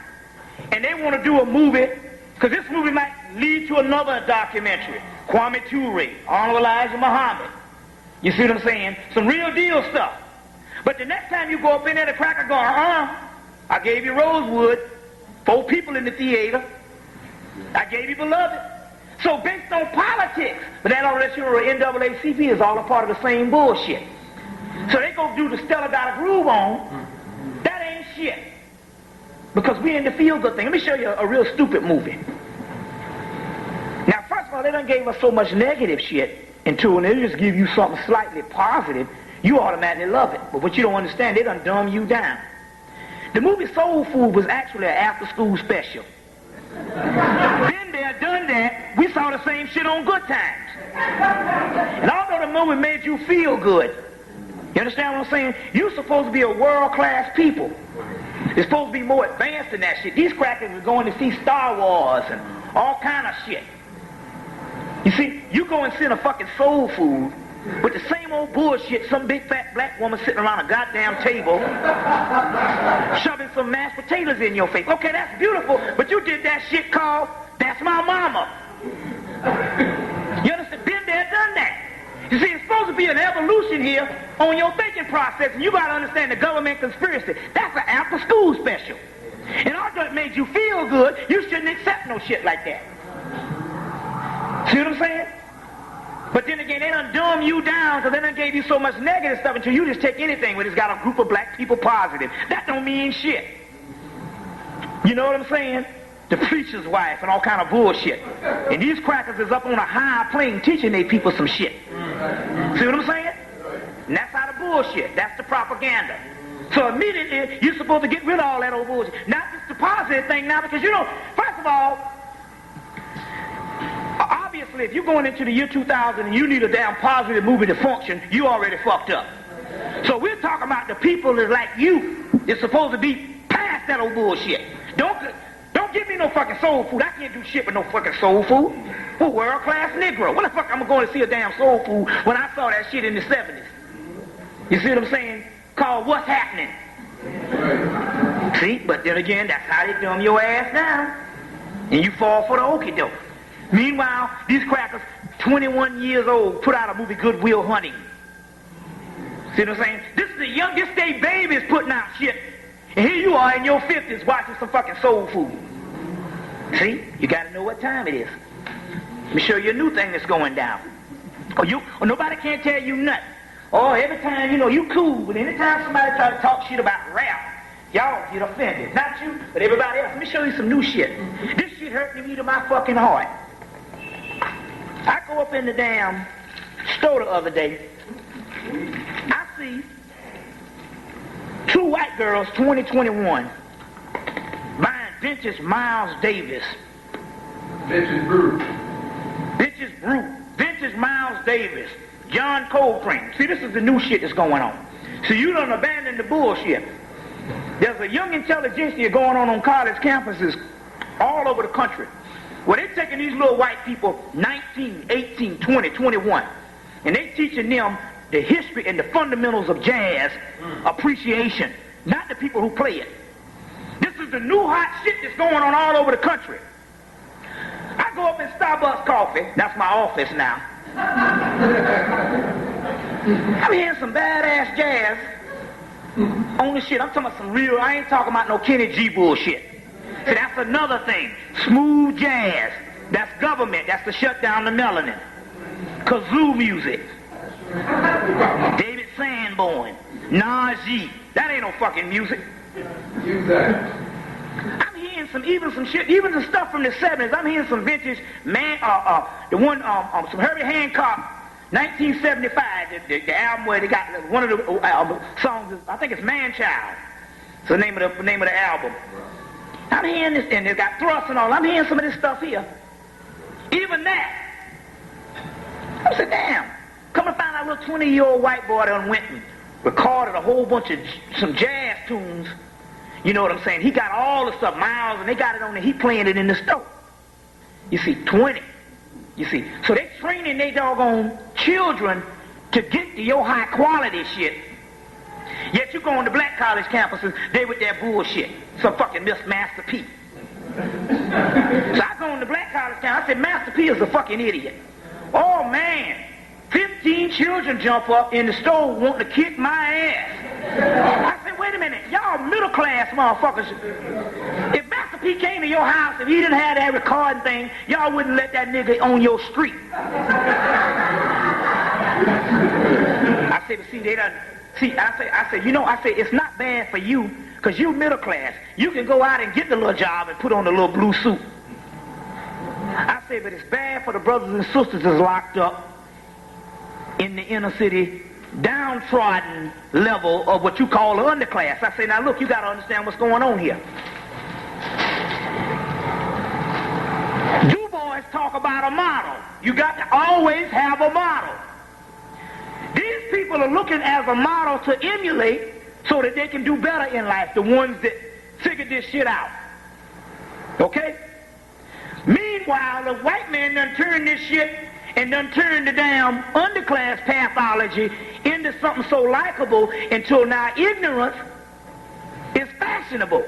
and they want to do a movie, because this movie might lead to another documentary. Kwame Ture, Arnold Elijah Muhammad. You see what I'm saying? Some real deal stuff. But the next time you go up in there, the cracker go, I gave you Rosewood, 4 people in the theater. I gave you Beloved. So based on politics, but that all that you know, NAACP is all a part of the same bullshit. So they go do the Stella Got a Groove On. That ain't shit. Because we're in the feel-good thing. Let me show you a real stupid movie. Now, first of all, they done gave us so much negative shit until when they just give you something slightly positive, you automatically love it. But what you don't understand, they done dumb you down. The movie Soul Food was actually an after-school special. Been there, done that. We saw the same shit on Good Times. And although the movie made you feel good, you understand what I'm saying? You're supposed to be a world-class people. It's supposed to be more advanced than that shit. These crackers are going to see Star Wars and all kind of shit. You see, you go and see a fucking Soul Food with the same old bullshit, some big fat black woman sitting around a goddamn table shoving some mashed potatoes in your face. Okay, that's beautiful, but you did that shit called That's My Mama. You understand? Been there, done that. You see, it's supposed to be an evolution here on your thinking process, and you got to understand the government conspiracy. That's an after-school special. And although it made you feel good, you shouldn't accept no shit like that. See what I'm saying? But then again, they done dumb you down because they done gave you so much negative stuff until you just take anything when it's got a group of black people positive. That don't mean shit. You know what I'm saying? The preacher's wife and all kind of bullshit. And these crackers is up on a high plane teaching they people some shit. See what I'm saying? And that's how the bullshit. That's the propaganda. So immediately, you're supposed to get rid of all that old bullshit. Not just the positive thing now, because you know, first of all, obviously, if you're going into the year 2000 and you need a damn positive movie to function, you already fucked up. So we're talking about the people that like you is supposed to be past that old bullshit. Don't give me no fucking soul food. I can't do shit with no fucking soul food. We're world-class Negro. What the fuck am I going to see a damn soul food when I saw that shit in the 70s? You see what I'm saying? Called What's Happening. See? But then again, that's how they dumb your ass down. And you fall for the okie doke. Meanwhile, these crackers, 21 years old, put out a movie, Good Will Hunting. See what I'm saying? This is the youngest day babies putting out shit. And here you are in your 50s watching some fucking soul food. See? You got to know what time it is. Let me show you a new thing that's going down. Or nobody can't tell you nothing. Oh, every time, you know, you cool, but anytime somebody try to talk shit about rap, y'all get offended. Not you, but everybody else. Let me show you some new shit. This shit hurt me to my fucking heart. I go up in the damn store the other day. I see 2 white girls, 2021, buying vintage Miles Davis.
Vintage Brew.
Vintage Miles Davis. John Coltrane. See, this is the new shit that's going on. So you done abandoned the bullshit. There's a young intelligentsia going on college campuses all over the country where they're taking these little white people, 19, 18, 20, 21, and they teaching them the history and the fundamentals of jazz appreciation, not the people who play it. This is the new hot shit that's going on all over the country. I go up in Starbucks Coffee, that's my office now. I'm hearing some badass jazz on the shit. I'm talking about some real, I ain't talking about no Kenny G bullshit. See, that's another thing. Smooth jazz. That's government. That's to shut down the melanin. Kazoo music. David Sanborn. Najee. That ain't no fucking music.
Use that.
I'm hearing some shit, even the stuff from the 70s. I'm hearing some vintage some Herbie Hancock, 1975, the album where they got one of the songs. I think it's Man Child. It's the name of the album. I'm hearing this, and they got thrusts and all. I'm hearing some of this stuff here. Even that. I said, damn. Come and find out a little 20-year-old white boy done went and recorded a whole bunch of some jazz tunes. You know what I'm saying? He got all the stuff, Miles, and they got it on there. He playing it in the store. You see, 20. You see, so they training their doggone children to get to your high quality shit. Yet you go on the black college campuses, they with that bullshit. Some fucking Miss Master P. So I go on the black college campus, I said, Master P is a fucking idiot. Oh man, 15 children jump up in the store wanting to kick my ass. I said, wait a minute, y'all middle class motherfuckers. If Master P came to your house, if he didn't have that recording thing, y'all wouldn't let that nigga on your street. I said, but see, they done, see, I said, you know, it's not bad for you, because you middle class. You can go out and get the little job and put on the little blue suit. I said, but it's bad for the brothers and sisters that's locked up in the inner city, downtrodden level of what you call the underclass. I say, now look, you got to understand what's going on here. You boys talk about a model. You got to always have a model. These people are looking as a model to emulate so that they can do better in life, the ones that figured this shit out. Okay? Meanwhile, the white man done turned this shit and done turned the damn underclass pathology into something so likable until now ignorance is fashionable.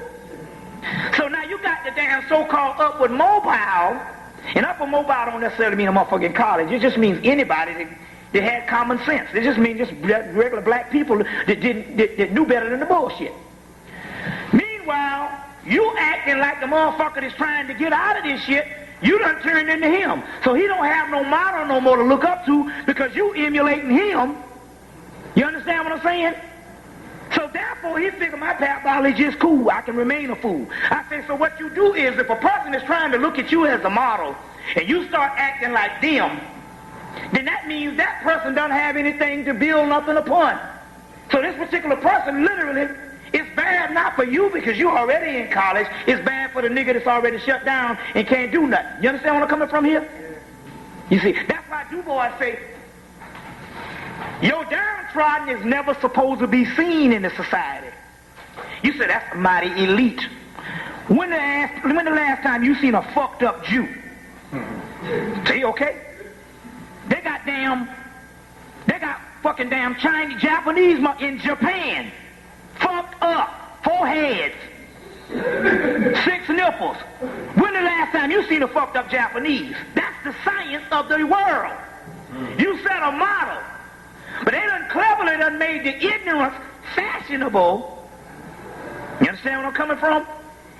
So now you got the damn so-called upward mobile, and upward mobile don't necessarily mean a motherfucking college. It just means anybody that had common sense. It just means just regular black people that knew better than the bullshit. Meanwhile, you acting like the motherfucker that's trying to get out of this shit, you done turned into him. So he don't have no model no more to look up to because you emulating him. You understand what I'm saying? So therefore, he figured my pathology is cool. I can remain a fool. I say, so what you do is if a person is trying to look at you as a model and you start acting like them, then that means that person doesn't have anything to build nothing upon. So this particular person literally, it's bad not for you because you're already in college. It's bad for the nigga that's already shut down and can't do nothing. You understand where I'm coming from here? You see, that's why Du Bois say, your downtrodden is never supposed to be seen in the society. You say that's a mighty elite. When the last time you seen a fucked up Jew? See, okay? They got fucking damn Chinese, Japanese in Japan. Fucked up. 4 heads. 6 nipples. When the last time you seen a fucked up Japanese? That's the science of the world. You set a model. But they done cleverly done made the ignorance fashionable. You understand where I'm coming from?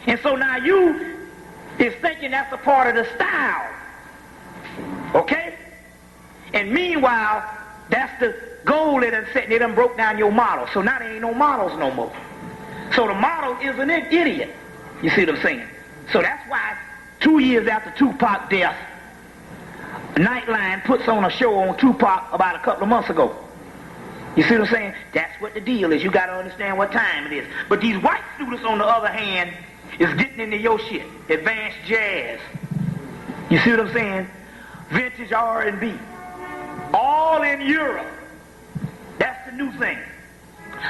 And so now you is thinking that's a part of the style. Okay? And meanwhile, that's the goal they done set. They done broke down your model. So now there ain't no models no more. So the model is an idiot. You see what I'm saying? So that's why 2 years after Tupac's death, Nightline puts on a show on Tupac about a couple of months ago. You see what I'm saying? That's what the deal is. You got to understand what time it is. But these white students, on the other hand, is getting into your shit. Advanced jazz. You see what I'm saying? Vintage R&B. All in Europe. That's the new thing.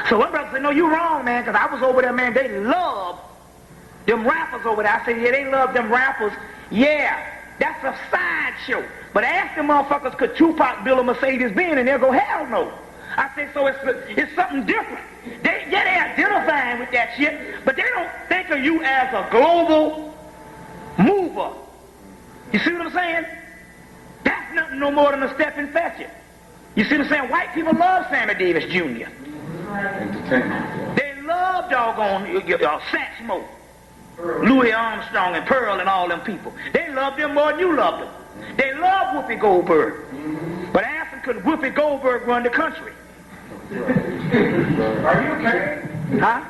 So one brother said, no, you're wrong, man, because I was over there, man. They love them rappers over there. I said, yeah, they love them rappers. Yeah, that's a sideshow. But ask them motherfuckers, could Tupac build a Mercedes-Benz? And they'll go, hell no. I said, so it's something different. They identifying with that shit, but they don't think of you as a global mover. You see what I'm saying? That's nothing no more than a step and fetch it. You see what I'm saying? White people love Sammy Davis Jr.
Entertainment.
They love doggone Satchmo. Louis Armstrong and Pearl and all them people. They loved them more than you loved them. They loved Whoopi Goldberg. But ask them, could Whoopi Goldberg run the country?
Are you okay?
Huh?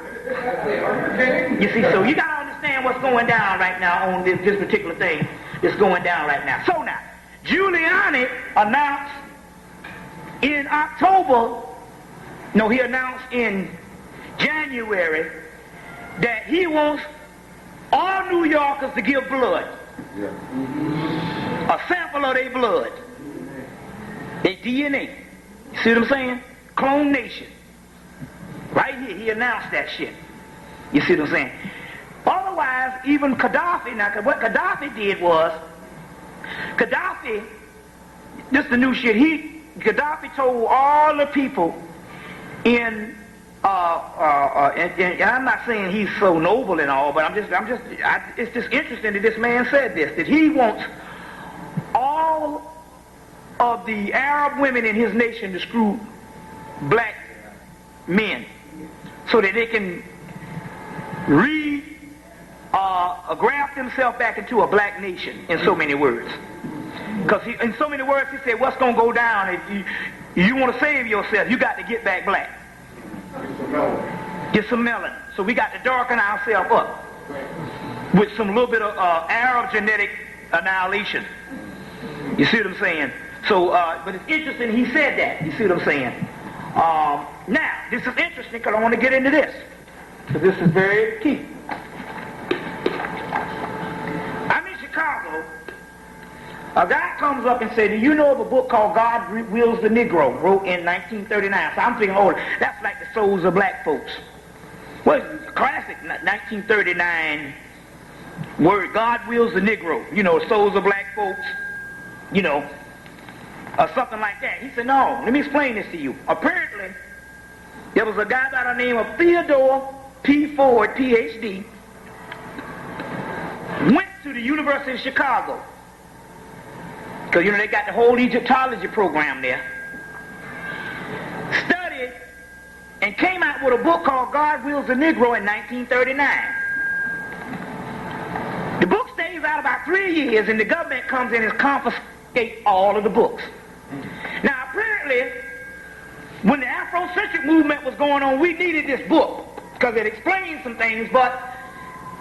You see, so you got to understand what's going down right now on this particular thing that's going down right now. So now, Giuliani announced in October, no, he announced in January that he wants all New Yorkers to give blood. A sample of their blood. Their DNA. You see what I'm saying? Clone nation. Right here, he announced that shit. You see what I'm saying? Otherwise, even Gaddafi, now what Gaddafi did was, Gaddafi, this is the new shit, Gaddafi told all the people and I'm not saying he's so noble and all, but it's just interesting that this man said this, that he wants all of the Arab women in his nation to screw black men so that they can graft themselves back into a black nation, in so many words. Because in so many words, he said, what's going to go down if you want to save yourself, you got to get back black. Get some melanin. So we got to darken ourselves up with some little bit of Arab genetic annihilation. You see what I'm saying? So, but it's interesting he said that. You see what I'm saying? Now, this is interesting because I want to get into this. Because this is very key. I'm in Chicago. A guy comes up and says, do you know of a book called God Wills the Negro, wrote in 1939? So I'm thinking, oh, that's like the souls of black folks. Well, it's a classic 1939 word, God Wills the Negro. You know, souls of black folks, you know, or something like that. He said, no, let me explain this to you. Apparently, there was a guy by the name of Theodore P. Ford, Ph.D., went to the University of Chicago. Because, you know, they got the whole Egyptology program there. Studied and came out with a book called God Wills the Negro in 1939. The book stays out about 3 years, and the government comes in and confiscates all of the books. Now, apparently, when the Afrocentric movement was going on, we needed this book because it explained some things, but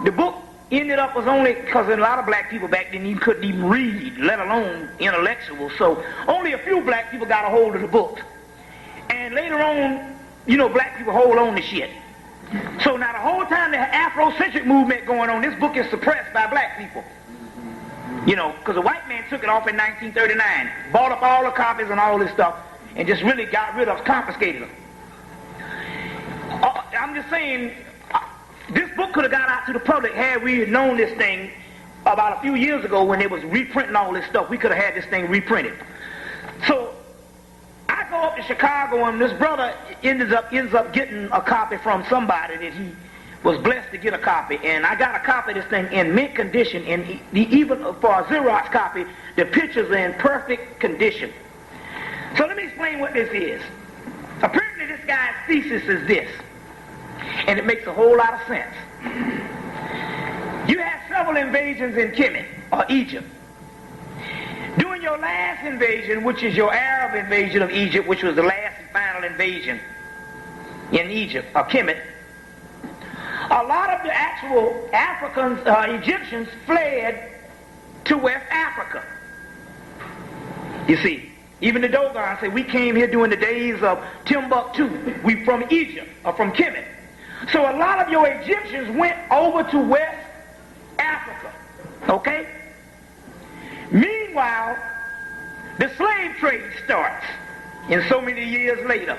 the book ended up was only because a lot of black people back then couldn't even read, let alone intellectuals. So only a few black people got a hold of the book. And later on, you know, black people hold on to shit. So now the whole time the Afrocentric movement going on, this book is suppressed by black people. You know, because the white man took it off in 1939, bought up all the copies and all this stuff, and just really got rid of, confiscated them. I'm just saying, this book could have got out to the public had we had known this thing about a few years ago when they was reprinting all this stuff. We could have had this thing reprinted. So I go up to Chicago, and this brother ends up getting a copy from somebody that he was blessed to get a copy. And I got a copy of this thing in mint condition, and even for a Xerox copy, the pictures are in perfect condition. So let me explain what this is. Apparently this guy's thesis is this, and it makes a whole lot of sense. You had several invasions in Hemmitt, or Egypt. During your last invasion, which is your Arab invasion of Egypt, which was the last and final invasion in Egypt, of Hemmitt, a lot of the actual Africans, Egyptians, fled to West Africa. You see, even the Dogon say, we came here during the days of Timbuktu. We from Egypt, or from Hemmitt. So a lot of your Egyptians went over to West Africa, okay? Meanwhile, the slave trade starts, and so many years later,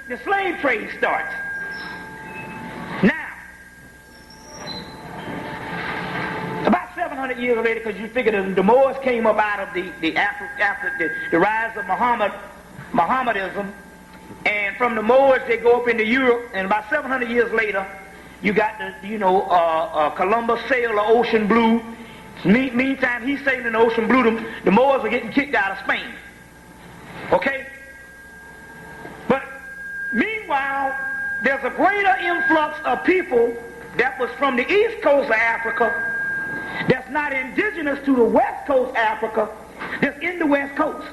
the slave trade starts. Now, about 700 years later, because you figure the Moors came up out of after the rise of Mohammedanism, and from the Moors they go up into Europe, and about 700 years later, you got Columbus sailed the ocean blue. Meantime, he's sailing the ocean blue. The Moors are getting kicked out of Spain. Okay? But meanwhile, there's a greater influx of people that was from the east coast of Africa, that's not indigenous to the west coast Africa, that's in the west coast.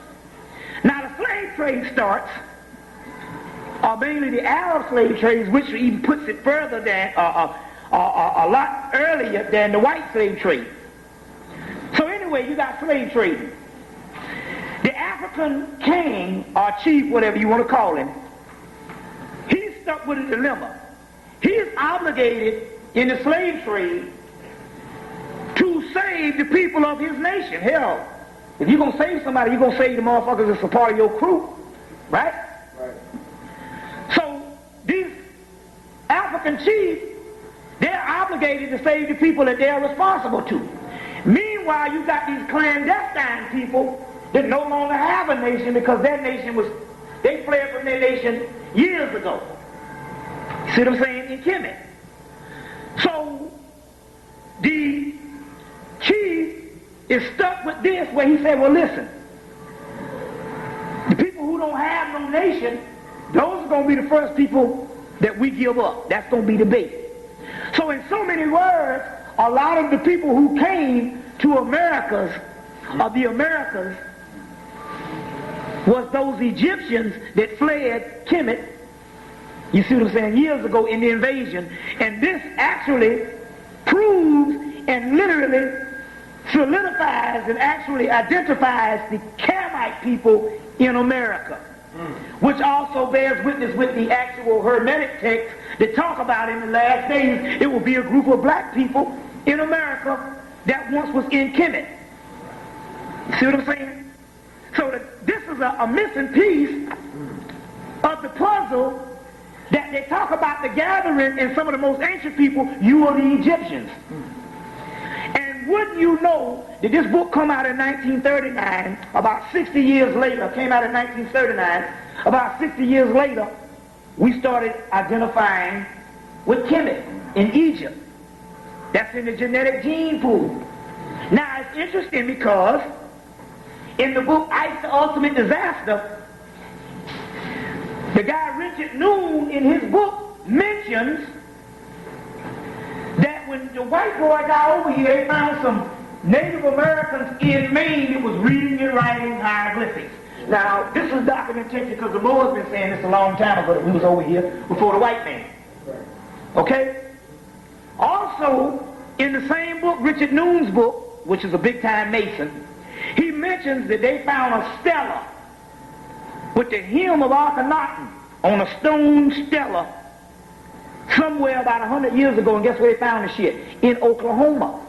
Now the slave trade starts, or mainly the Arab slave trade, which even puts it further than, a lot earlier than the white slave trade. So anyway, you got slave trading. The African king, or chief, whatever you want to call him, he's stuck with a dilemma. He is obligated in the slave trade to save the people of his nation. Hell, if you're going to save somebody, you're going to save the motherfuckers that's a part of your crew. Right?
Right.
So these African chiefs, they're obligated to save the people that they're responsible to. Meanwhile, you got these clandestine people that no longer have a nation because their nation they fled from their nation years ago. See what I'm saying? In Hemmitt. So the chief is stuck with this where he said, well, listen, the people who don't have no nation, those are going to be the first people that we give up. That's going to be the bait. So in so many words, a lot of the people who came to Americas, or the Americas, was those Egyptians that fled Kemet, you see what I'm saying, years ago in the invasion. And this actually proves and literally solidifies and actually identifies the Camite people in America, which also bears witness with the actual Hermetic text that talk about in the last days it will be a group of black people in America that once was in Kemet. See what I'm saying? So this is a missing piece of the puzzle that they talk about the gathering in some of the most ancient people, you are the Egyptians. And wouldn't you know that this book come out in 1939, about 60 years later, came out in 1939, about 60 years later, we started identifying with Kemet in Egypt. That's in the genetic gene pool. Now it's interesting because in the book Ice the Ultimate Disaster, the guy Richard Noon in his book mentions that when the white boy got over here, they found some Native Americans in Maine that was reading and writing hieroglyphics. Now, this is documentation because the Lord's been saying this a long time ago that we was over here before the white man. Okay? Also, in the same book, Richard Noon's book, which is a big-time Mason, he mentions that they found a stela with the hem of Akhenaten on a stone stela somewhere about 100 years ago, and guess where they found the shit? In Oklahoma.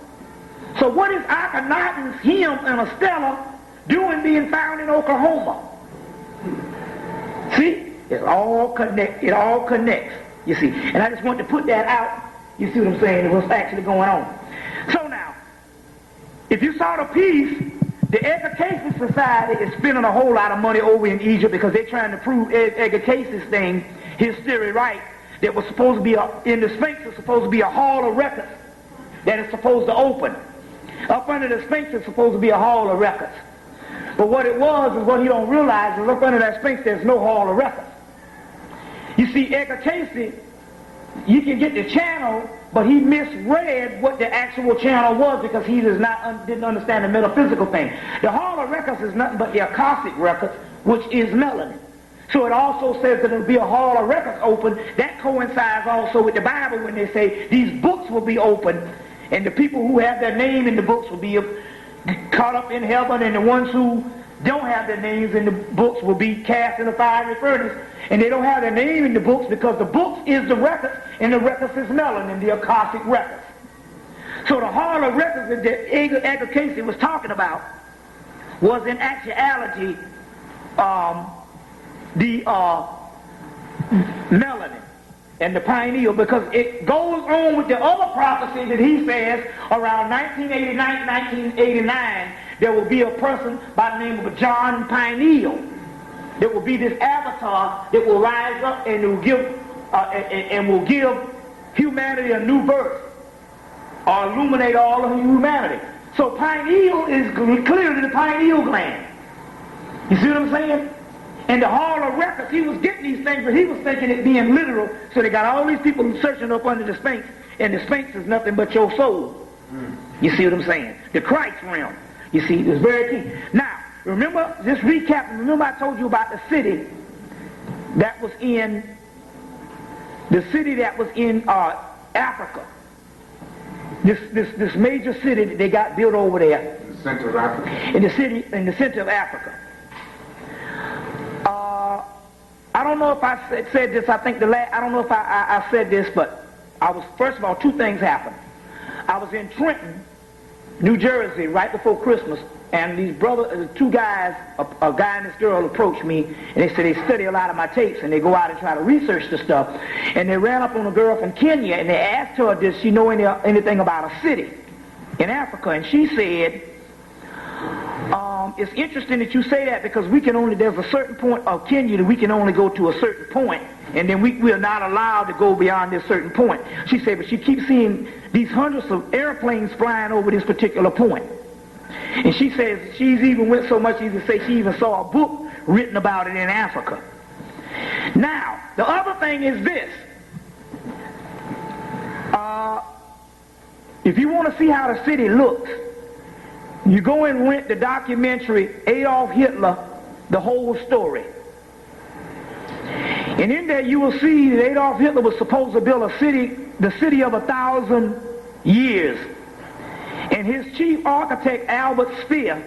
So what is Akhenaten's hem and a stela doing being found in Oklahoma? See? It all connects, you see. And I just wanted to put that out, you see what I'm saying, what's actually going on. So now, if you saw the piece, the Edgar Cayce Society is spending a whole lot of money over in Egypt because they're trying to prove Edgar Cayce's thing, his theory right, that was supposed to be, in the Sphinx is supposed to be a hall of records that is supposed to open. Up under the Sphinx is supposed to be a hall of records. But what it was is what he don't realize is up under that Sphinx there's no hall of records. You see, Edgar Cayce, you can get the channel, but he misread what the actual channel was because he didn't understand the metaphysical thing. The hall of records is nothing but the Akashic records, which is melanin. So it also says that there will be a hall of records open. That coincides also with the Bible when they say these books will be open, and the people who have their name in the books will be caught up in heaven, and the ones who don't have their names in the books will be cast in a fiery furnace. And they don't have their name in the books because the books is the records, and the records is melanin, the Akashic records. So the hall of records that Edgar Cayce was talking about was in actuality the melanin and the pineal, because it goes on with the other prophecy that he says around 1989 there will be a person by the name of John Pineal. There will be this avatar that will rise up and will give humanity a new birth, or illuminate all of humanity. So pineal is clearly the pineal gland. You see what I'm saying? And the hall of records, he was getting these things, but he was thinking it being literal. So they got all these people searching up under the Sphinx, and the Sphinx is nothing but your soul. You see what I'm saying? The Christ realm. You see, it's very key. Now, remember, just recap, remember I told you about the city that was in Africa. This major city that they got built over there.
In the center of Africa?
In the center of Africa. I don't know if I said this. I don't know if I said this, but first of all, two things happened. I was in Trenton, New Jersey, right before Christmas, and these two guys, a guy and this girl approached me, and they said they study a lot of my tapes, and they go out and try to research the stuff. And they ran up on a girl from Kenya, and they asked her, does she know anything about a city in Africa? And she said, it's interesting that you say that, because there's a certain point of Kenya that we can only go to a certain point, and then we are not allowed to go beyond this certain point. She said, but she keeps seeing these hundreds of airplanes flying over this particular point. And she says she's even went so much as to say she even saw a book written about it in Africa. Now, the other thing is this. If you want to see how the city looks, you go and rent the documentary Adolf Hitler, The Whole Story. And in there you will see that Adolf Hitler was supposed to build the city of 1,000 years. And his chief architect, Albert Speer,